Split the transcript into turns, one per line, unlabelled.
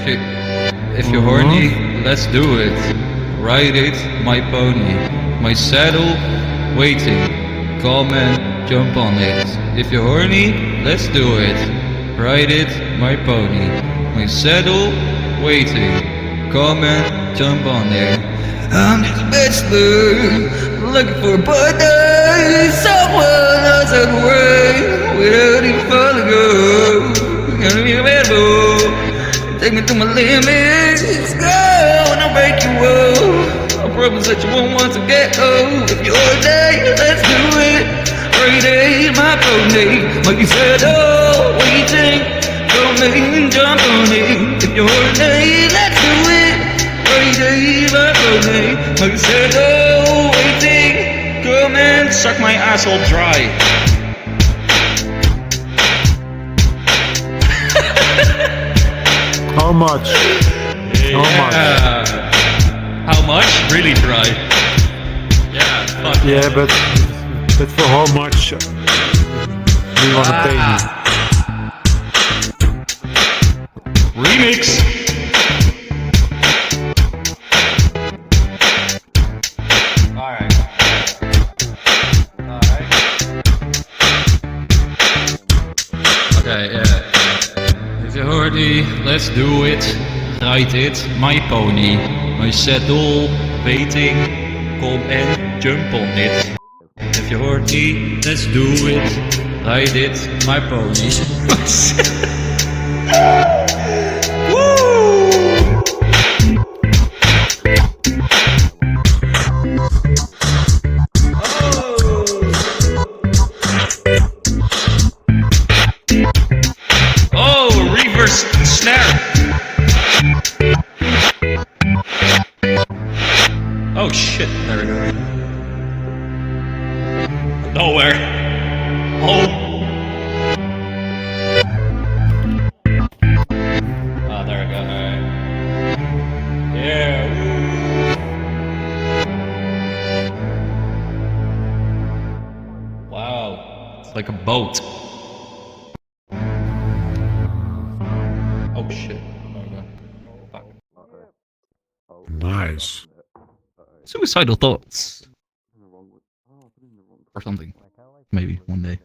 you if you're horny, let's do it. Ride it, my pony, my saddle, waiting. Come and jump on it. If you're horny, let's do it. Ride it, my pony, my saddle, waiting. Come and jump on it. I'm just a bachelor, looking for a partner. Someone else at work, without even falling go. Gonna be available. Take me to my limits, go, and I'll break you up. I promise that you won't want to get old. If you're a day, let's do it. Every day, my pony, like you said, oh, waiting. Come and jump on it. If you're a day, let's do it. Every day, my pony, like you said, oh, waiting. Come and suck my asshole dry.
How much? How much?
How much? Really dry. Yeah, fuck.
Yeah, but for how much do you wanna pay me?
Remix. Alright. Okay, yeah. If you're horny, let's do it. Ride it, my pony, my saddle, waiting. Come and jump on it. If you're horny, let's do it. Ride it, my pony. Woo! Oh, reverse snare. Oh shit, there we go. Nowhere. Oh. Oh, there we go, alright. Yeah. Woo. Wow. It's like a boat. Oh shit. There we go. Fuck.
Nice.
Suicidal thoughts. Or something. Maybe one day.